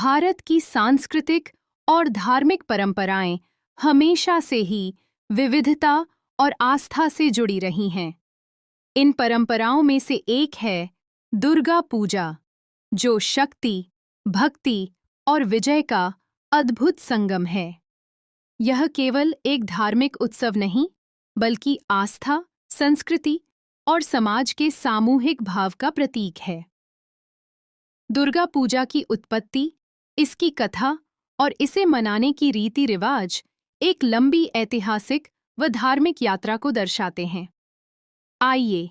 भारत की सांस्कृतिक और धार्मिक परंपराएं हमेशा से ही विविधता और आस्था से जुड़ी रही हैं। इन परंपराओं में से एक है दुर्गा पूजा, जो शक्ति, भक्ति और विजय का अद्भुत संगम है। यह केवल एक धार्मिक उत्सव नहीं, बल्कि आस्था, संस्कृति और समाज के सामूहिक भाव का प्रतीक है। दुर्गा पूजा की उत्पत्ति, इसकी कथा और इसे मनाने की रीति रिवाज एक लंबी ऐतिहासिक व धार्मिक यात्रा को दर्शाते हैं। आइए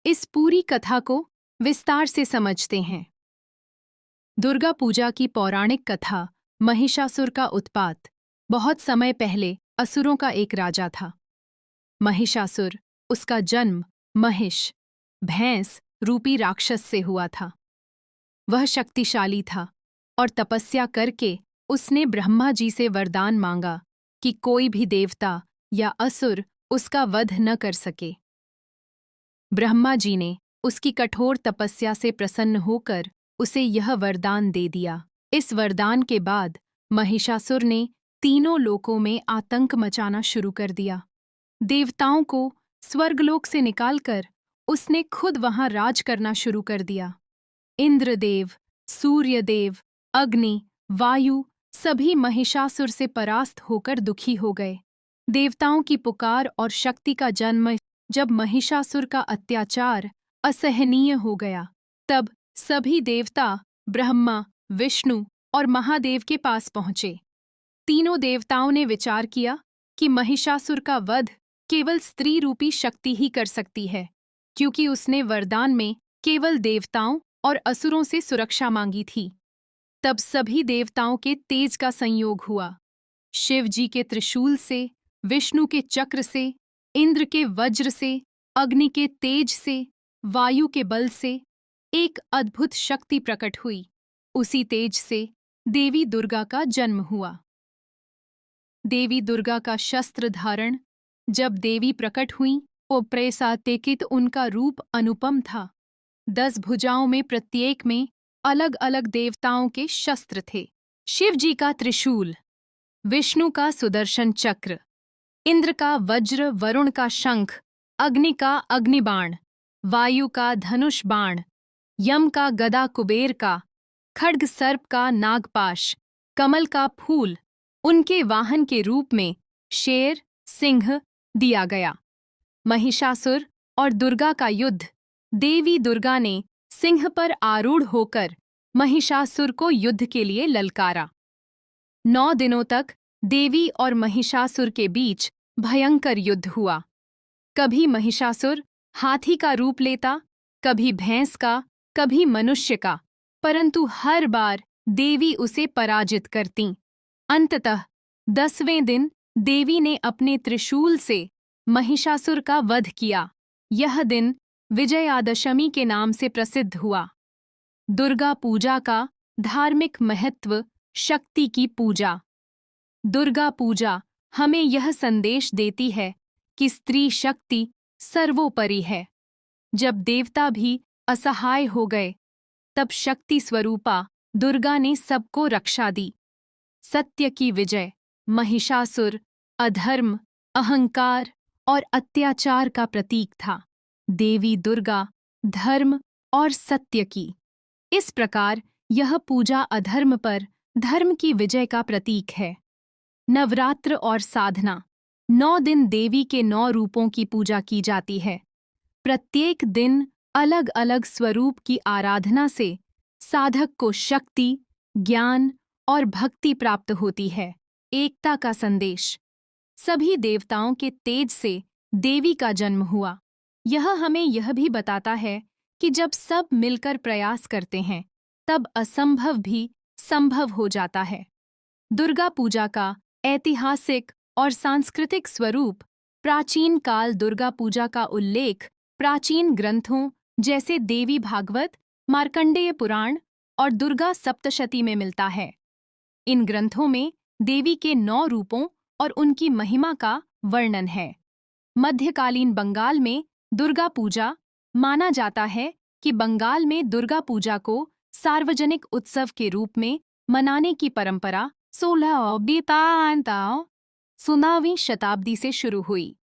इस पूरी कथा को विस्तार से समझते हैं। दुर्गा पूजा की पौराणिक कथा महिषासुर का उत्पात बहुत समय पहले असुरों का एक राजा था। महिषासुर, उसका जन्म महिष, भैंस रूपी राक्षस से हुआ था। वह शक्तिशाली था और तपस्या करके उसने ब्रह्मा जी से वरदान मांगा कि कोई भी देवता या असुर उसका वध न कर सके। ब्रह्मा जी ने उसकी कठोर तपस्या से प्रसन्न होकर उसे यह वरदान दे दिया। इस वरदान के बाद महिषासुर ने तीनों लोकों में आतंक मचाना शुरू कर दिया। देवताओं को स्वर्गलोक से निकालकर उसने खुद वहां राज करना शुरू कर दिया। इंद्रदेव, सूर्यदेव, अग्नि, वायु सभी महिषासुर से परास्त होकर दुखी हो गए। देवताओं की पुकार और शक्ति का जन्म जब महिषासुर का अत्याचार असहनीय हो गया, तब सभी देवता ब्रह्मा, विष्णु और महादेव के पास पहुंचे। तीनों देवताओं ने विचार किया कि महिषासुर का वध केवल स्त्री रूपी शक्ति ही कर सकती है, क्योंकि उसने वरदान में केवल देवताओं और असुरों से सुरक्षा मांगी थी। तब सभी देवताओं के तेज का संयोग हुआ। शिव जी के त्रिशूल से, विष्णु के चक्र से, इंद्र के वज्र से, अग्नि के तेज से, वायु के बल से एक अद्भुत शक्ति प्रकट हुई। उसी तेज से देवी दुर्गा का जन्म हुआ। देवी दुर्गा का शस्त्र धारण जब देवी प्रकट हुईं, वो प्रेसातेकित उनका रूप अनुपम था। 10 भुजाओं में प्रत्येक में अलग अलग देवताओं के शस्त्र थे। शिव जी का त्रिशूल, विष्णु का सुदर्शन चक्र, इंद्र का वज्र, वरुण का शंख, अग्नि का अग्निबाण, वायु का धनुष बाण, यम का गदा, कुबेर का खड्ग, सर्प का नागपाश, कमल का फूल, उनके वाहन के रूप में शेर, सिंह दिया गया। महिषासुर और दुर्गा का युद्ध। देवी दुर्गा ने सिंह पर आरूढ़ होकर महिषासुर को युद्ध के लिए ललकारा। 9 दिनों तक देवी और महिषासुर के बीच भयंकर युद्ध हुआ। कभी महिषासुर हाथी का रूप लेता, कभी भैंस का, कभी मनुष्य का, परंतु हर बार देवी उसे पराजित करतीं। अंततः 10वें दिन देवी ने अपने त्रिशूल से महिषासुर का वध किया। यह दिन विजयादशमी के नाम से प्रसिद्ध हुआ। दुर्गा पूजा का धार्मिक महत्व। शक्ति की पूजा। दुर्गा पूजा हमें यह संदेश देती है कि स्त्री शक्ति सर्वोपरि है। जब देवता भी असहाय हो गए, तब शक्ति स्वरूपा दुर्गा ने सबको रक्षा दी। सत्य की विजय। महिषासुर अधर्म, अहंकार और अत्याचार का प्रतीक था। देवी दुर्गा धर्म और सत्य की। इस प्रकार यह पूजा अधर्म पर धर्म की विजय का प्रतीक है। नवरात्र और साधना। 9 दिन देवी के 9 रूपों की पूजा की जाती है। प्रत्येक दिन अलग अलग स्वरूप की आराधना से साधक को शक्ति, ज्ञान और भक्ति प्राप्त होती है। एकता का संदेश। सभी देवताओं के तेज से देवी का जन्म हुआ। यह हमें यह भी बताता है कि जब सब मिलकर प्रयास करते हैं, तब असंभव भी संभव हो जाता है। दुर्गा पूजा का ऐतिहासिक और सांस्कृतिक स्वरूप। प्राचीन काल दुर्गा पूजा का उल्लेख प्राचीन ग्रंथों जैसे देवी भागवत, मार्कंडेय पुराण और दुर्गा सप्तशती में मिलता है। इन ग्रंथों में देवी के 9 रूपों और उनकी महिमा का वर्णन है। मध्यकालीन बंगाल में दुर्गा पूजा। माना जाता है कि बंगाल में दुर्गा पूजा को सार्वजनिक उत्सव के रूप में मनाने की परंपरा 16वीं शताब्दी से शुरू हुई।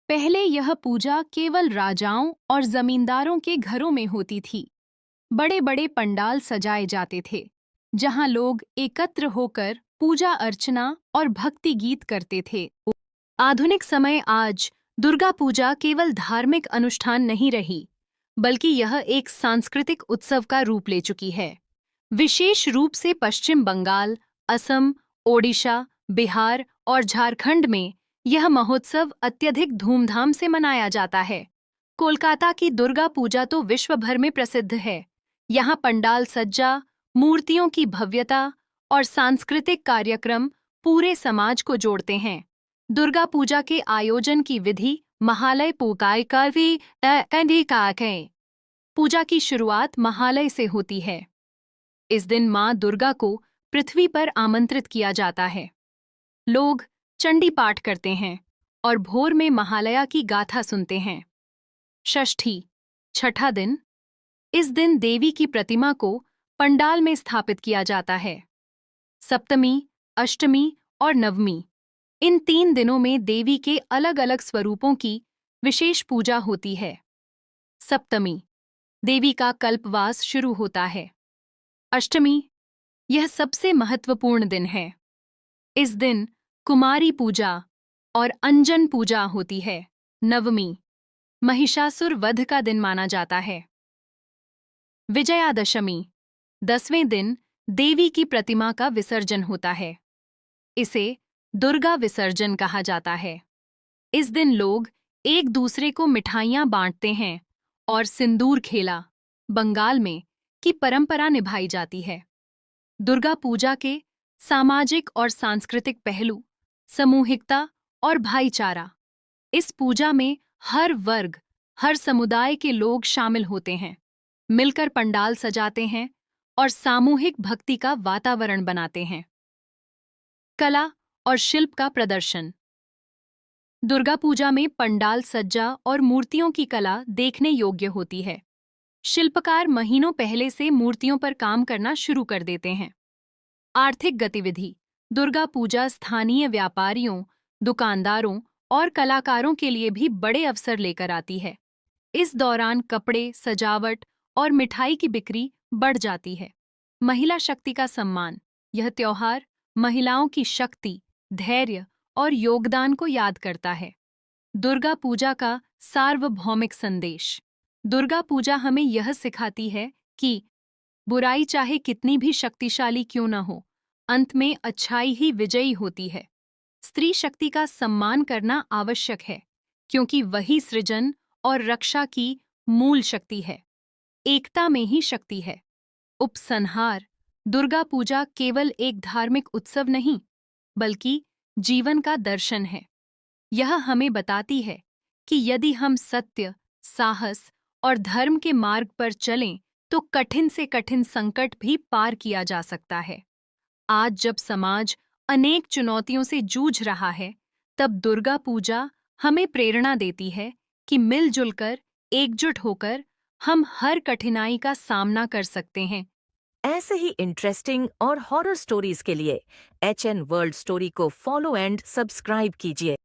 पहले यह पूजा केवल राजाओं और जमींदारों के घरों में होती थी। बड़े बड़े पंडाल सजाए जाते थे, जहां लोग एकत्र होकर पूजा अर्चना और भक्ति गीत करते थे। आधुनिक समय आज दुर्गा पूजा केवल धार्मिक अनुष्ठान नहीं रही, बल्कि यह एक सांस्कृतिक उत्सव का रूप ले चुकी है। विशेष रूप से पश्चिम बंगाल, असम, ओडिशा, बिहार और झारखंड में यह महोत्सव अत्यधिक धूमधाम से मनाया जाता है। कोलकाता की दुर्गा पूजा तो विश्व भर में प्रसिद्ध है। यहाँ पंडाल सज्जा, मूर्तियों की भव्यता और सांस्कृतिक कार्यक्रम पूरे समाज को जोड़ते हैं। दुर्गा पूजा के आयोजन की विधि महालय पूजा की शुरुआत महालय से होती है। इस दिन मां दुर्गा को पृथ्वी पर आमंत्रित किया जाता है। लोग चंडी पाठ करते हैं और भोर में महालया की गाथा सुनते हैं। षष्ठी, छठा दिन। इस दिन देवी की प्रतिमा को पंडाल में स्थापित किया जाता है। सप्तमी, अष्टमी और नवमी, इन 3 दिनों में देवी के अलग अलग स्वरूपों की विशेष पूजा होती है। सप्तमी, देवी का कल्पवास शुरू होता है। अष्टमी, यह सबसे महत्वपूर्ण दिन है। इस दिन कुमारी पूजा और अंजन पूजा होती है। नवमी, महिषासुर वध का दिन माना जाता है। विजयादशमी, 10वें दिन देवी की प्रतिमा का विसर्जन होता है। इसे दुर्गा विसर्जन कहा जाता है। इस दिन लोग एक दूसरे को मिठाइयां बांटते हैं और सिंदूर खेला, बंगाल में, की परंपरा निभाई जाती है। दुर्गा पूजा के सामाजिक और सांस्कृतिक पहलू, सामूहिकता और भाईचारा। इस पूजा में हर वर्ग, हर समुदाय के लोग शामिल होते हैं, मिलकर पंडाल सजाते हैं और सामूहिक भक्ति का वातावरण बनाते हैं। कला और शिल्प का प्रदर्शन। दुर्गा पूजा में पंडाल सज्जा और मूर्तियों की कला देखने योग्य होती है। शिल्पकार महीनों पहले से मूर्तियों पर काम करना शुरू कर देते हैं। आर्थिक गतिविधि। दुर्गा पूजा स्थानीय व्यापारियों, दुकानदारों और कलाकारों के लिए भी बड़े अवसर लेकर आती है। इस दौरान कपड़े, सजावट और मिठाई की बिक्री बढ़ जाती है। महिला शक्ति का सम्मान। यह त्योहार महिलाओं की शक्ति, धैर्य और योगदान को याद करता है। दुर्गा पूजा का सार्वभौमिक संदेश। दुर्गा पूजा हमें यह सिखाती है कि बुराई चाहे कितनी भी शक्तिशाली क्यों न हो, अंत में अच्छाई ही विजयी होती है। स्त्री शक्ति का सम्मान करना आवश्यक है, क्योंकि वही सृजन और रक्षा की मूल शक्ति है। एकता में ही शक्ति है। उपसंहार। दुर्गा पूजा केवल एक धार्मिक उत्सव नहीं, बल्कि जीवन का दर्शन है। यह हमें बताती है कि यदि हम सत्य, साहस और धर्म के मार्ग पर चलें, तो कठिन से कठिन संकट भी पार किया जा सकता है। आज जब समाज अनेक चुनौतियों से जूझ रहा है, तब दुर्गा पूजा हमें प्रेरणा देती है कि मिलजुल कर, एकजुट होकर हम हर कठिनाई का सामना कर सकते हैं। ऐसे ही इंटरेस्टिंग और हॉरर स्टोरीज के लिए HN वर्ल्ड स्टोरी को फॉलो एंड सब्सक्राइब कीजिए।